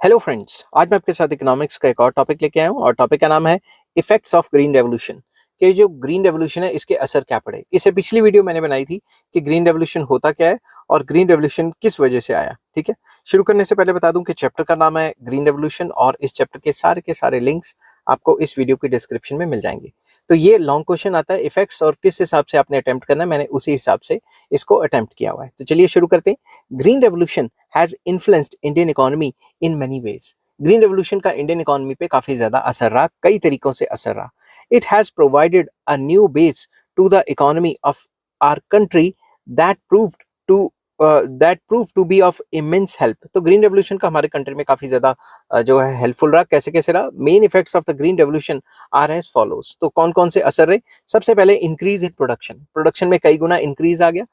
Hello friends, आज मैं आपके साथ इकोनॉमिक्स का एक और टॉपिक लेके आया हूँ और टॉपिक का नाम है इफेक्ट्स ऑफ ग्रीन रेवोल्यूशन। कि जो ग्रीन रेवोल्यूशन है इसके असर क्या पड़े। इससे पिछली वीडियो मैंने बनाई थी कि ग्रीन रेवोल्यूशन होता क्या है और ग्रीन रेवोल्यूशन किस वजह से आया। ठीक है, शुरू करने से पहले बता दूं कि चैप्टर का नाम है ग्रीन रेवोल्यूशन और इस चैप्टर के सारे लिंक्स आपको इस वीडियो की डिस्क्रिप्शन में मिल जाएंगे। तो ये लॉन्ग क्वेश्चन आता है इफेक्ट्स और किस हिसाब से आपने अटेम्प्ट करना है, मैंने उसी हिसाब से इसको अटेम्प्ट किया हुआ है। तो चलिए शुरू करते हैं। Green revolution has influenced Indian economy in many ways. Green revolution का इंडियन इकोनॉमी पे काफी ज्यादा असर रहा, कई तरीकों से असर रहा। It has provided a new base to the economy of our country that proved to to be of immense help. तो ग्रीन रेवोल्यूशन का हमारे कंट्री में काफी ज्यादा जो है हेल्पफुल रहा। कैसे कैसे रहा? Main effects of the green revolution are as follows. तो कौन कौन से असर रहे? सबसे पहले इंक्रीज इन प्रोडक्शन, प्रोडक्शन में कई गुना इंक्रीज आ गया।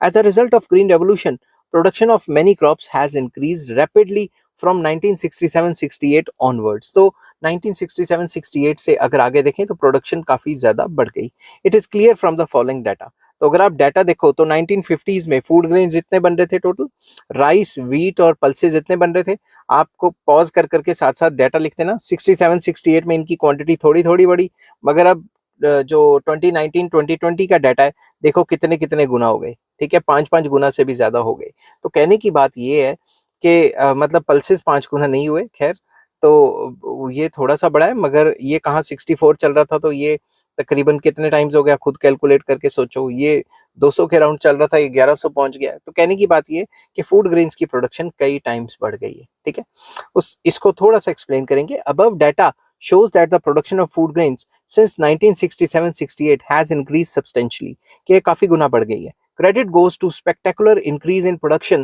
As a result of green revolution production of many crops has increase rapidly from 1967-68 onwards. तो 1967-68 से अगर आगे देखें तो प्रोडक्शन काफी ज्यादा बढ़ गई। It is clear from the following data. तो अगर आप डाटा देखो तो 1950s में फूड ग्रेन जितने बन रहे थे टोटल, राइस, व्हीट और पल्सेस जितने बन रहे थे, आपको पॉज कर करके साथ साथ डाटा लिखते ना, 67-68 में इनकी क्वांटिटी थोड़ी थोड़ी बढ़ी। मगर अब जो 2019-2020 का डाटा है, देखो कितने कितने गुना हो गए। ठीक है, 5-5 गुना से भी ज्यादा हो गए। तो कहने की बात ये है कि मतलब पल्सेस 5 गुना नहीं हुए, खैर तो ये थोड़ा सा बड़ा है। मगर ये कहाँ 64 चल रहा था तो ये तकरीबन कितने टाइम्स हो गया, खुद कैलकुलेट करके सोचो। ये 200 के राउंड चल रहा था, ये 1100 पहुंच गया है। तो कहने की बात ये कि फूड ग्रेन्स की प्रोडक्शन कई टाइम्स बढ़ गई है। ठीक है, उस इसको थोड़ा सा एक्सप्लेन करेंगे। Above data shows that the production of food grains since 1967-68 has increased substantially, कि ये काफी गुना बढ़ गई है। Credit goes to spectacular increase in production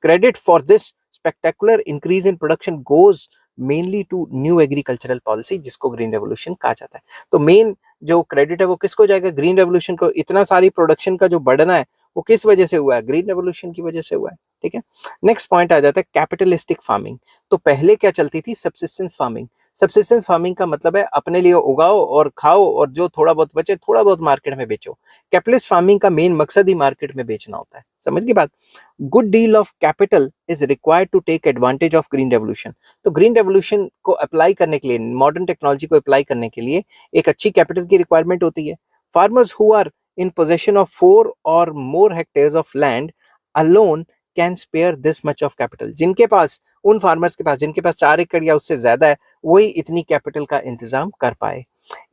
credit for this spectacular increase in production goes mainly to new agricultural policy, जिसको green revolution कहा जाता है। तो मेन जो क्रेडिट है वो किसको जाएगा? ग्रीन रेवोल्यूशन को। इतना सारी प्रोडक्शन का जो बढ़ना है वो किस वजह से हुआ है? ग्रीन रेवोल्यूशन की वजह से हुआ है। ठीक है, नेक्स्ट पॉइंट आ जाता है कैपिटलिस्टिक फार्मिंग। तो पहले क्या चलती थी? Subsistence farming. सब्सिस्टेंस फार्मिंग का मतलब है अपने लिए उगाओ और खाओ और जो थोड़ा बहुत बचे थोड़ा बहुत मार्केट में बेचो। कैपिटलिस्ट फार्मिंग का मेन मकसद ही मार्केट में बेचना होता है। समझ गई बात? Good deal of capital is required to take advantage of green revolution. तो ग्रीन रेवोल्यूशन को अप्लाई करने के लिए, मॉडर्न टेक्नोलॉजी को अप्लाई करने के लिए एक अच्छी कैपिटल की रिक्वायरमेंट होती है। Farmers who are in possession of 4 or more hectares of land alone can spare this much of capital. जिनके पास, उन फार्मर्स के पास जिनके पास 4 एकड़ या उससे ज्यादा है, वही इतनी कैपिटल का इंतजाम कर पाए।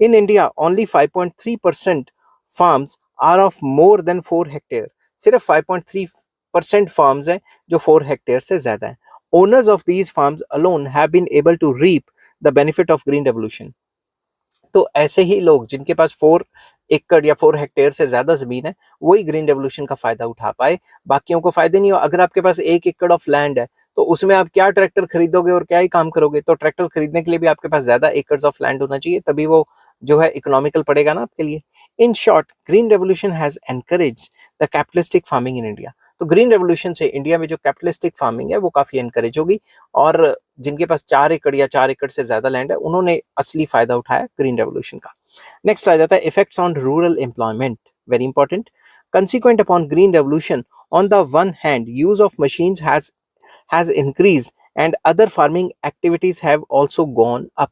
In India only 5.3% farms are of more than 4 hectare. सिर्फ 5.3% फार्म्स हैं जो 4 हेक्टेयर से ज्यादा है। Owners of these farms alone have been able to reap the benefit of green revolution. तो ऐसे ही लोग जिनके पास 4 एकड़ या 4 हेक्टेयर से ज्यादा जमीन है, वही ग्रीन रेवोल्यूशन का फायदा उठा पाए, बाकियों को फायदे नहीं हो। अगर आपके पास 1 एकड़ ऑफ लैंड है तो उसमें आप क्या ट्रैक्टर खरीदोगे और क्या ही काम करोगे? तो ट्रैक्टर खरीदने के लिए भी आपके पास ज्यादा एकर्स ऑफ लैंड होना चाहिए, तभी वो जो है इकोनॉमिकल पड़ेगा ना आपके लिए। In short, green revolution has encourage the capitalistic farming in India. तो ग्रीन रेवोल्यूशन से इंडिया में जो कैपिटलिस्टिक फार्मिंग है वो काफी एनकरेज होगी और जिनके पास 4 एकड़ या 4 एकड़ से ज्यादा लैंड है, उन्होंने असली फायदा उठाया ग्रीन रेवोल्यूशन का। नेक्स्ट आ जाता है effects on rural employment, very important. Consequent upon green revolution, on the one hand use of machines has increased and other farming activities have also gone up।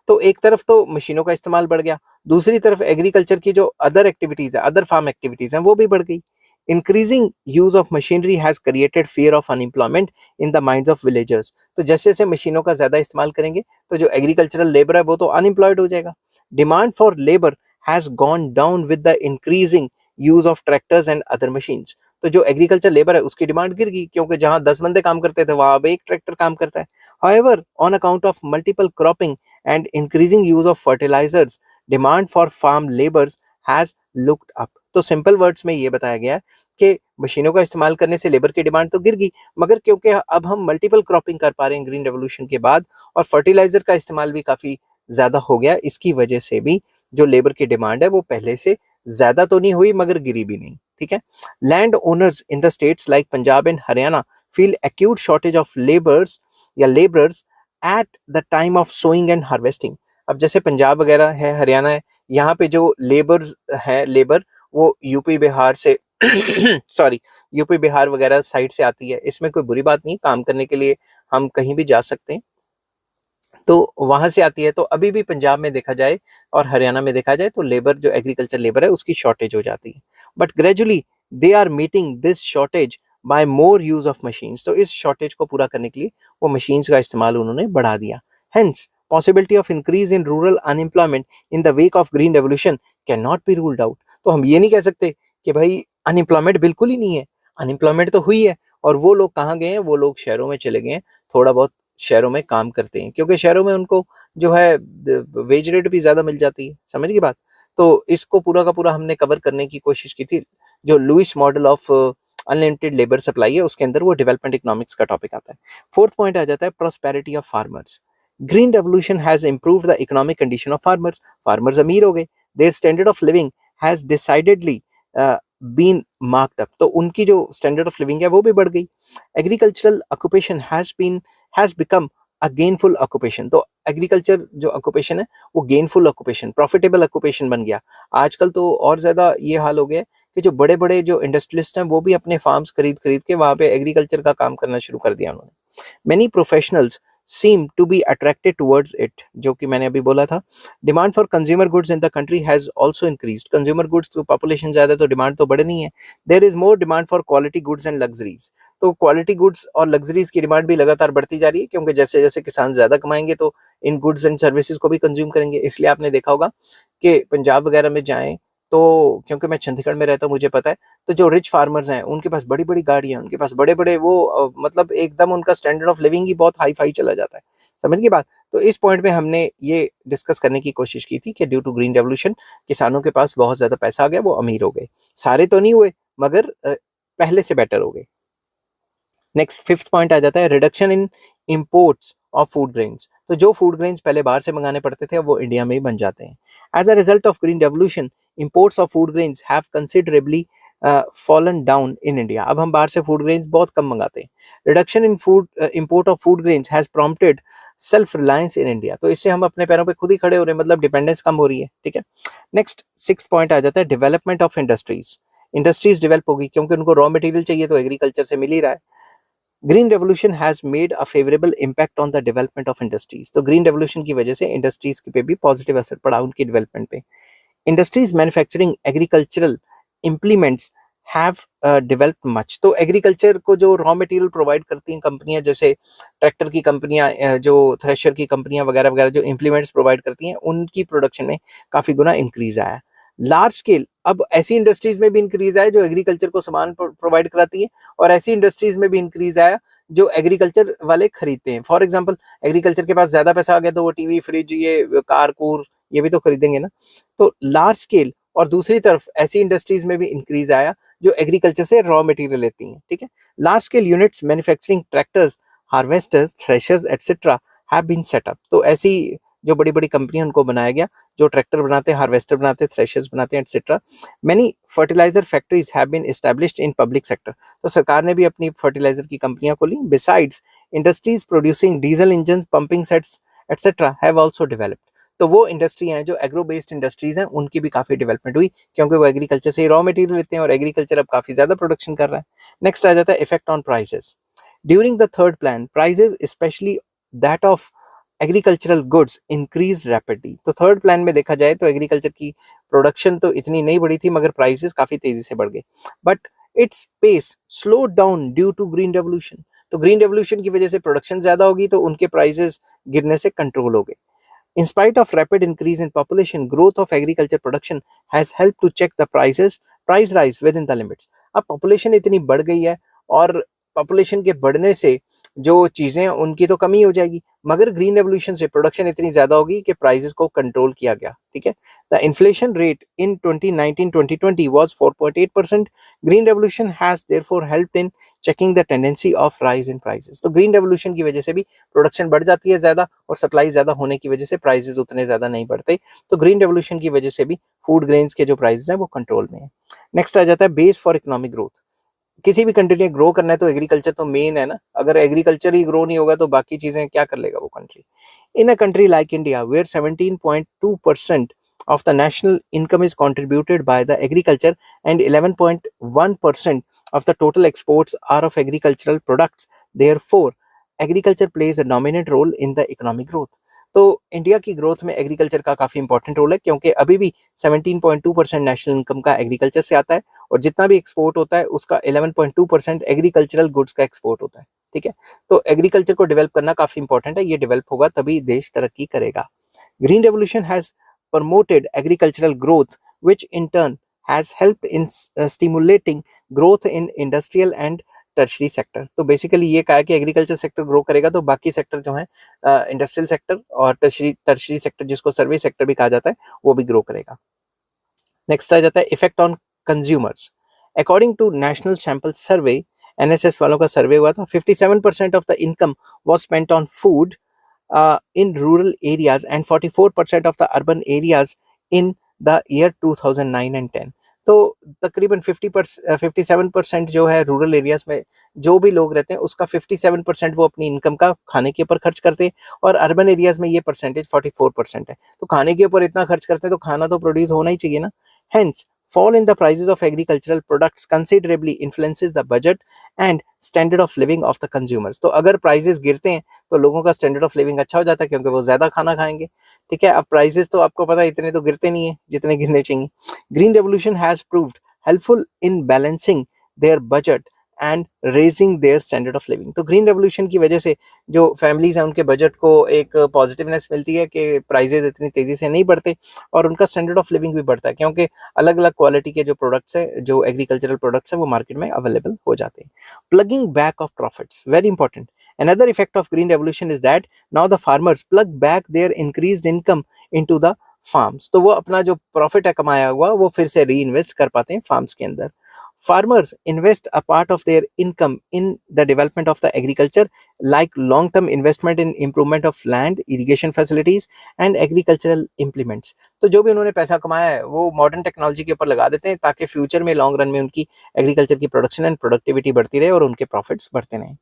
तो एक तरफ तो मशीनों का इस्तेमाल बढ़ गया, दूसरी तरफ एग्रीकल्चर की जो अदर एक्टिविटीज है, अदर फार्म एक्टिविटीज हैं, वो भी बढ़ गई। Increasing use of machinery has created fear of unemployment in the minds of villagers. तो जैसे जैसे मशीनों का ज्यादा इस्तेमाल करेंगे तो जो एग्रीकल्चरल लेबर है वो तो अनएम्प्लॉयड हो जाएगा। Demand for labour has gone down with the increasing use of tractors and other machines. तो जो एग्रीकल्चर लेबर है उसकी डिमांड गिर गई, क्योंकि जहां 10 बंदे काम करते थे वहां अब एक ट्रैक्टर काम करता है। However, on account of multiple cropping and increasing use of fertilisers, demand for farm labours has looked up. तो सिंपल वर्ड्स में ये बताया गया है कि मशीनों का इस्तेमाल करने से लेबर की डिमांड तो गिर गई, मगर क्योंकि अब हम मल्टीपल क्रॉपिंग कर पा रहे हैं ग्रीन रेवोल्यूशन के बाद और फर्टिलाइजर का इस्तेमाल भी काफी ज्यादा हो गया, इसकी वजह से भी जो लेबर की डिमांड है वो पहले से ज्यादा तो नहीं हुई मगर गिरी भी नहीं। ठीक है, land owners in the states like Punjab and Haryana feel acute shortage of labours या labourers at the time of sowing and harvesting. अब जैसे पंजाब वगैरह है, हरियाणा है, यहाँ पे जो लेबर है, लेबर वो यूपी बिहार से सॉरी, यूपी बिहार वगैरह साइड से आती है, इसमें कोई बुरी बात नहीं, काम करने के लिए हम कहीं भी जा सकते हैं, तो वहां से आती है। तो अभी भी पंजाब में देखा जाए और हरियाणा में देखा जाए तो लेबर, जो एग्रीकल्चर लेबर है, उसकी शॉर्टेज हो जाती है। But gradually they are meeting this shortage by more use of machines. तो इस शॉर्टेज को पूरा करने के लिए वो मशीन्स का इस्तेमाल उन्होंने बढ़ा दिया। Hence possibility of increase in rural unemployment in the wake of green revolution can not be ruled out. तो हम ये नहीं कह सकते कि भाई अनएम्प्लॉयमेंट बिल्कुल ही नहीं है, अनएम्प्लॉयमेंट तो हुई है, और वो लोग कहाँ गए हैं, वो लोग शहरों में चले गए हैं, थोड़ा बहुत शहरों में काम करते हैं, क्योंकि शहरों में उनको जो है वेज रेट भी ज्यादा मिल जाती है, समझ की बात। तो इसको पूरा का पूरा हमने कवर करने की कोशिश की थी। जो Lewis model of unlimited labour supply है, उसके अंदर वो डेवलपमेंट इकोनॉमिक्स का टॉपिक आता है। फोर्थ पॉइंट आ जाता है prosperity of farmers. Green revolution has improved the economic condition of farmers. Farmers अमीर हो गए, their standard of living has decidedly been marked up. तो उनकी जो स्टैंडर्ड ऑफ लिविंग है वो भी बढ़ गई। Agricultural occupation has become a gainful occupation. तो एग्रीकल्चर जो ऑक्यूपेशन है वो गेनफुल ऑक्यूपेशन, प्रॉफिटेबल ऑक्यूपेशन बन गया। आजकल तो और ज्यादा ये हाल हो गया कि जो बड़े बड़े जो इंडस्ट्रियलिस्ट हैं वो भी अपने फार्म्स खरीद खरीद के वहां पे एग्रीकल्चर का काम करना शुरू कर दिया उन्होंने। Many professionals seem to be attracted towards it, जो कि मैंने अभी बोला था। Demand for consumer goods in the country has also increased. Consumer goods तो population ज़्यादा, तो डिमांड तो बढ़नी है। There is more demand for quality goods and luxuries. तो क्वालिटी गुड्स और लग्जरीज की डिमांड भी लगातार बढ़ती जा रही है, क्योंकि जैसे जैसे किसान ज़्यादा कमाएंगे तो इन गुड्स एंड सर्विसेज को भी कंज्यूम करेंगे। इसलिए आपने देखा होगा कि पंजाब वगैरह में जाएं तो, क्योंकि मैं चंडीगढ़ में रहता हूँ मुझे पता है, तो जो रिच फार्मर्स हैं उनके पास बड़ी बड़ी गाड़ियां, उनके पास बड़े बड़े वो मतलब एकदम उनका स्टैंडर्ड ऑफ लिविंग ही बहुत हाई फाई चला जाता है, समझ गई बात। तो इस पॉइंट में हमने ये डिस्कस करने की कोशिश की थी कि ड्यू टू ग्रीन रेवोल्यूशन किसानों के पास बहुत ज्यादा पैसा आ गया, वो अमीर हो गए। सारे तो नहीं हुए, मगर पहले से बेटर हो गए। नेक्स्ट फिफ्थ पॉइंट आ जाता है reduction in imports of food grains. तो जो फूड ग्रेन्स पहले बाहर से मंगाने पड़ते थे, अब वो इंडिया में ही बन जाते हैं। As a result of green revolution imports of food grains have considerably fallen down in India. अब हम बाहर से फूड ग्रेन्स बहुत कम मंगाते हैं। Reduction in food import of food grains has prompted self reliance in India. तो इससे हम अपने पैरों पे खुद ही खड़े हो रहे हैं, मतलब डिपेंडेंस कम हो रही है, ठीक है। नेक्स्ट सिक्स पॉइंट आ जाता है development of industries. Industries develop होगी क्योंकि उनको रॉ मटेरियल चाहिए, तो एग्रीकल्चर से मिल ही रहा है। Green revolution has made a favourable impact on the development of industries. तो ग्रीन रेवोल्यूशन की वजह से इंडस्ट्रीज पे भी पॉजिटिव असर पड़ा, उनकी डेवलपमेंट पे। Industries manufacturing agricultural implements have developed much. तो एग्रीकल्चर को जो रॉ मटेरियल प्रोवाइड करती हैं कंपनियां, जैसे ट्रैक्टर की कंपनियां, जो थ्रेशर की कंपनियां वगैरह वगैरह, जो इम्प्लीमेंट्स प्रोवाइड करती हैं, उनकी प्रोडक्शन में काफी गुना इंक्रीज आया। लार्ज स्केल अब ऐसी इंडस्ट्रीज में भी इंक्रीज आया जो एग्रीकल्चर को सामान प्रोवाइड कराती है, और ऐसी इंडस्ट्रीज में भी इंक्रीज आया जो एग्रीकल्चर वाले खरीदते हैं। फॉर एग्जांपल एग्रीकल्चर के पास ज्यादा पैसा आ गया तो वो टीवी, फ्रिज, ये कार कूर ये भी तो खरीदेंगे ना। तो लार्ज स्केल और दूसरी तरफ ऐसी इंडस्ट्रीज में भी इंक्रीज आया जो एग्रीकल्चर से रॉ मटेरियल लेती हैं, ठीक है। Large scale units manufacturing tractors, harvesters, threshers etcetera have been set up. तो ऐसी जो बड़ी बड़ी कंपनियां, उनको बनाया गया जो ट्रैक्टर बनाते हैं, हार्वेस्टर बनाते हैं, थ्रेशर्स बनाते हैं etcetera. Many fertiliser factories have been established in public sector. तो सरकार ने भी अपनी फर्टिलाइजर की कंपनियां खोली। Besides industries producing diesel engine, pumping sets etcetera have also developed. तो वो इंडस्ट्री हैं जो एग्रो बेस्ड इंडस्ट्रीज हैं, उनकी भी काफी डेवलपमेंट हुई, क्योंकि वो एग्रीकल्चर से रॉ मटेरियल लेते हैं और एग्रीकल्चर अब काफी ज्यादा प्रोडक्शन कर रहा है। नेक्स्ट आ जाता है effect on prices. During the third plan prices specially that of agricultural goods increase rapidly. तो थर्ड प्लान में देखा जाए तो एग्रीकल्चर की प्रोडक्शन तो इतनी नहीं बढ़ी थी, मगर प्राइसेस काफी तेजी से बढ़ गए। But its pace slow down due to green revolution. तो ग्रीन रेवोल्यूशन की वजह से प्रोडक्शन ज्यादा होगी, तो उनके प्राइसेस गिरने से कंट्रोल हो गए। In spite of rapid increase in population, growth of agriculture production has helped to check the price rise within the limits. अब population इतनी बढ़ गई है, और population के बढ़ने से जो चीजें उनकी तो कमी हो जाएगी, मगर ग्रीन रेवोल्यूशन से प्रोडक्शन इतनी ज्यादा होगी कि प्राइसेस को कंट्रोल किया गया, ठीक है। The inflation rate in 2019-2020 was 4.8%. Green revolution has therefore helped in checking the tendency of rise in prices. तो ग्रीन रेवोल्यूशन की वजह से भी प्रोडक्शन बढ़ जाती है ज्यादा, और सप्लाई ज्यादा होने की वजह से प्राइसेस उतने ज्यादा नहीं बढ़ते। तो ग्रीन रेवोल्यूशन की वजह से भी फूड ग्रेन्स के जो प्राइसेस हैं वो कंट्रोल में है। नेक्स्ट आ जाता है बेस फॉर इकोनॉमिक ग्रोथ। किसी भी कंट्री ने ग्रो करना है तो एग्रीकल्चर तो मेन है ना। अगर एग्रीकल्चर ही ग्रो नहीं होगा तो बाकी चीजें क्या कर लेगा वो country. In a country like India where 17.2% of the national income is contributed by the agriculture, and 11.1% of the total exports are of agricultural products. Therefore, agriculture plays a dominant role in the economic growth. तो India की growth में agriculture का काफी important role है, क्योंकि अभी भी 17.2% national income का एग्रीकल्चर से आता है, और जितना भी एक्सपोर्ट होता है उसका 11.2% एग्रीकल्चरल गुड्स का एक्सपोर्ट होता है। ठीक है, तो एग्रीकल्चर को डेवलप करना काफी इंपॉर्टेंट है, ये डेवलप होगा तभी देश तरक्की करेगा। Green revolution has promoted agricultural growth, which in turn has helped in stimulating growth in industrial and tertiary sector. तो बेसिकली ये कहा कि एग्रीकल्चर सेक्टर ग्रो करेगा तो बाकी सेक्टर जो है इंडस्ट्रियल सेक्टर और टर्शरी सेक्टर, जिसको सर्विस सेक्टर भी कहा जाता है, वो भी ग्रो करेगा। नेक्स्ट आ जाता है effect on consumers. According to national sample survey, NSS वालों का सर्वे हुआ था, 57% of the income was spent on food in rural areas and 44% of the urban areas in the year 2009 and 10। तो तकरीबन 57% जो है रूरल एरियाज में जो भी लोग रहते हैं उसका 57% वो अपनी इनकम का खाने के ऊपर खर्च करते हैं, और अर्बन एरियाज में ये परसेंटेज 44% है। तो खाने के ऊपर इतना खर्च करते हैं तो खाना तो प्रोड्यूस होना ही चाहिए ना। Hence, fall in the prices of agricultural products considerably influences the budget and standard of living of the consumers। तो अगर प्राइसेस गिरते हैं तो लोगों का स्टैंडर्ड ऑफ लिविंग अच्छा हो जाता है, क्योंकि वो ज्यादा खाना खाएंगे। ठीक है, अब प्राइसेस तो आपको पता है इतने तो गिरते नहीं है जितने गिरने चाहिए। Green revolution has proved helpful in balancing their budget and raising their standard of living. तो ग्रीन रेवोल्यूशन की वजह से जो फैमिलीज हैं उनके बजट को एक पॉजिटिवनेस मिलती है कि प्राइजेज इतनी तेजी से नहीं बढ़ते, और उनका स्टैंडर्ड ऑफ लिविंग भी बढ़ता है, क्योंकि अलग अलग क्वालिटी के जो प्रोडक्ट्स हैं, जो एग्रीकल्चरल प्रोडक्ट्स हैं, वो मार्केट में अवेलेबल हो जाते हैं। Plugging back of profits, very important. Another effect of green revolution is that now the farmers plug back their increased income into the farms। तो वो अपना जो प्रॉफिट है कमाया हुआ वो फिर से री इन्वेस्ट कर पाते हैं फार्म्स के अंदर। Farmers invest a part of their income in the development of the agriculture, like long-term investment in improvement of land, irrigation facilities and agricultural implements। तो जो भी उन्होंने पैसा कमाया है वो मॉडर्न टेक्नोलॉजी के ऊपर लगा देते हैं, ताकि फ्यूचर में लॉन्ग रन में उनकी एग्रीकल्चर की प्रोडक्शन एंड प्रोडक्टिविटी बढ़ती रहे और उनके प्रॉफिट्स बढ़ते रहें।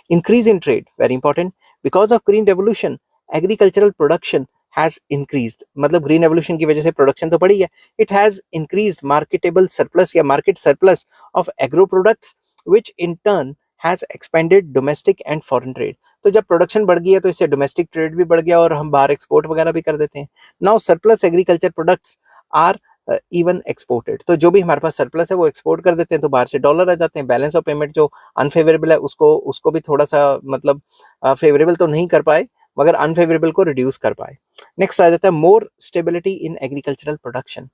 Increase in trade, very important। Because of green revolution, agricultural production has increased। मतलब ग्रीन रेवोल्यूशन की वजह से प्रोडक्शन तो बढ़ी है। It has increased marketable surplus या market surplus of agro products, which in turn has expanded domestic and foreign trade। तो जब प्रोडक्शन बढ़ गई है तो इससे डोमेस्टिक ट्रेड भी बढ़ गया और हम बाहर एक्सपोर्ट वगैरह भी कर देते हैं। Now surplus agriculture products are even exported. तो जो भी हमारे पास सरप्लस है वो एक्सपोर्ट कर देते हैं, तो बाहर से डॉलर आ जाते हैं। बैलेंस ऑफ पेमेंट जो अनफेवरेबल है उसको भी थोड़ा सा मतलब फेवरेबल तो नहीं कर पाए, मगर अनफेवरेबल को रिड्यूस कर पाए। नेक्स्ट आ जाता है more stability in agricultural production.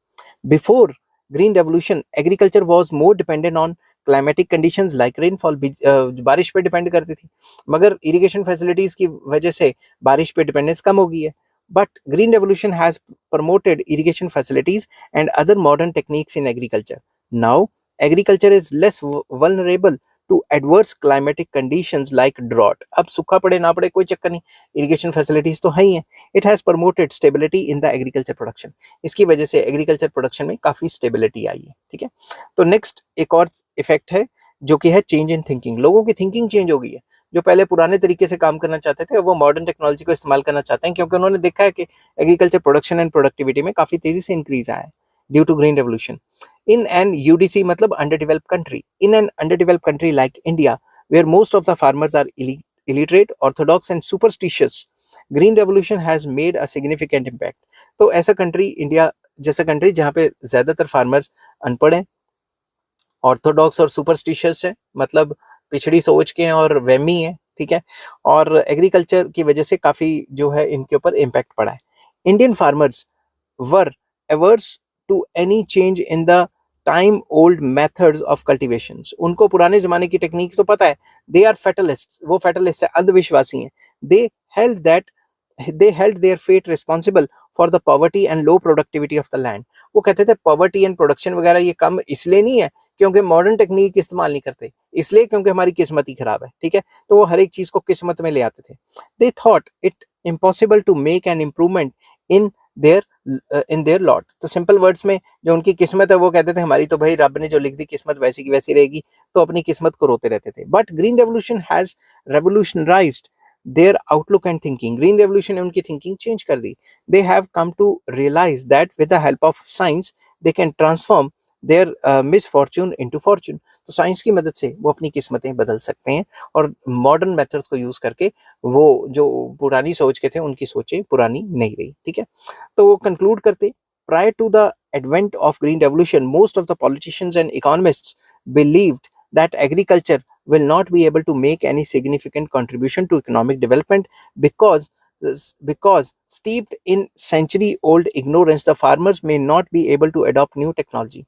Before green revolution agriculture was more dependent on climatic conditions like rainfall. बारिश पे डिपेंड करती थी, मगर इरिगेशन फैसिलिटीज की वजह से बारिश पे डिपेंडेंस कम हो गई है। But green revolution has promoted irrigation facilities and other modern techniques in agriculture। Now, agriculture is less vulnerable to adverse climatic conditions like drought। अब सूखा पड़े ना पड़े कोई चक्कर नहीं, इरिगेशन फैसिलिटीज तो है ही है। It has promoted stability in the agriculture production। इसकी वजह से एग्रीकल्चर प्रोडक्शन में काफी स्टेबिलिटी आई है। ठीक है, तो नेक्स्ट एक और इफेक्ट है जो कि है चेंज इन थिंकिंग। लोगों की थिंकिंग चेंज हो गई है। जो पहले पुराने तरीके से काम करना चाहते थे वो मॉडर्न टेक्नोलॉजी को इस्तेमाल करना चाहते हैं, क्योंकि उन्होंने देखा है कि एग्रीकल्चर प्रोडक्शन एंड प्रोडक्टिविटी में काफी तेजी से इंक्रीज आया है due to green revolution. In an UDC मतलब under developed country, in an under developed country like India where most of the farmers are illiterate, orthodox and superstitious, green revolution has made a significant impact। तो ऐसा country, India जैसा country जहाँ पे ज्यादातर farmers अनपढ़ हैं, Orthodox और superstitious है, मतलब पिछड़ी सोच के हैं और वहमी है। ठीक है, और एग्रीकल्चर की वजह से काफी जो है इनके ऊपर इम्पैक्ट पड़ा है। Indian farmers were averse to any change in the time old methods of cultivation. उनको पुराने जमाने की टेक्निक तो पता है। दे आर फेटलिस्ट, वो फेटलिस्ट है, अंधविश्वासी हैं। दे held that they held their fate responsible for the poverty and low productivity of the land। वो कहते थे पॉवर्टी एंड प्रोडक्शन वगैरह ये कम इसलिए नहीं है क्योंकि मॉडर्न टेक्निक इस्तेमाल नहीं करते, इसलिए क्योंकि हमारी किस्मत ही खराब है। ठीक है, तो वो हर एक चीज को किस्मत में ले आते थे। They thought it impossible to make an improvement in their lot. तो सिंपल वर्ड्स में जो उनकी किस्मत है वो कहते थे हमारी तो भाई रब ने जो लिख दी किस्मत वैसी की वैसी रहेगी, तो अपनी किस्मत को रोते रहते थे। But green revolution has revolutionised their outlook and thinking. Green revolution ने उनकी थिंकिंग चेंज कर दी। They have come to realise that with the help of science they can transform their misfortune into fortune. तो science की मदद से वो अपनी किस्मतें बदल सकते हैं और मॉडर्न मेथड्स को यूज करके वो जो पुरानी सोच के थे उनकी सोचें पुरानी नहीं रही। ठीक है, तो वो कंक्लूड करते, prior to the advent of green revolution, most of the politicians and economists believed that agriculture will not be able to make any significant contribution to economic development because because steeped in century old ignorance the farmers may not be able to adopt new technology।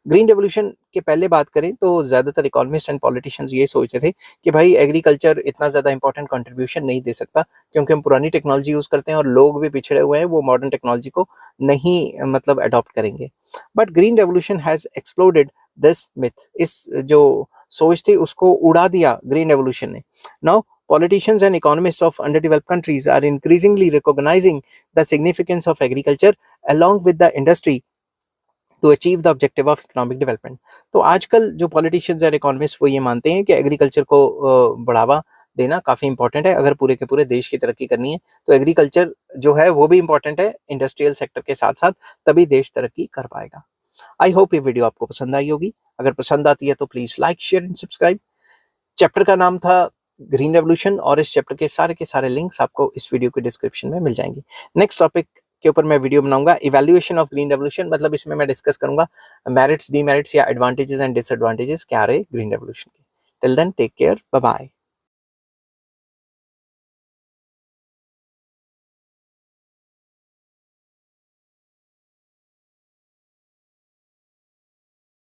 Green revolution के पहले बात करें तो ज़्यादातर economist and politicians ये सोचते थे कि भाई एग्रीकल्चर इतना ज़्यादा इंपॉर्टेंट कंट्रीब्यूशन नहीं दे सकता क्योंकि हम पुरानी टेक्नोलॉजी यूज़ करते हैं और लोग भी पिछड़े हुए हैं, वो मॉडर्न टेक्नोलॉजी को नहीं मतलब अडॉप्ट करेंगे। But green revolution has exploded this myth. इस जो सोच थी उसको उड़ा दिया ग्रीन रेवोल्यूशन ने। Now politicians and economists of underdeveloped countries are increasingly recognizing the significance of agriculture along with the industry to achieve the objective of economic development। तो आजकल जो politicians और economists वो ये मानते हैं कि एग्रीकल्चर को बढ़ावा देना काफ़ी इंपॉर्टेंट है। अगर पूरे के पूरे देश की तरक्की करनी है तो एग्रीकल्चर जो है वो भी इंपॉर्टेंट है इंडस्ट्रियल सेक्टर के साथ साथ, तभी देश तरक्की कर पाएगा। आई होप ये वीडियो आपको पसंद आई होगी। अगर पसंद आती है तो please like share and subscribe. Chapter का नाम था ग्रीन रेवोल्यूशन और इस चैप्टर के सारे लिंक्स आपको इस वीडियो के डिस्क्रिप्शन में मिल जाएंगे। नेक्स्ट टॉपिक के ऊपर मैं वीडियो बनाऊंगा इवैल्यूएशन ऑफ ग्रीन रेवोल्यूशन, मतलब इसमें मैं डिस्कस करूंगा मेरिट्स, डीमेरिट्स या एडवांटेजेस एंड डिसएडवांटेजेस क्या रहे ग्रीन रेवोल्यूशन के। Till then take care, bye bye.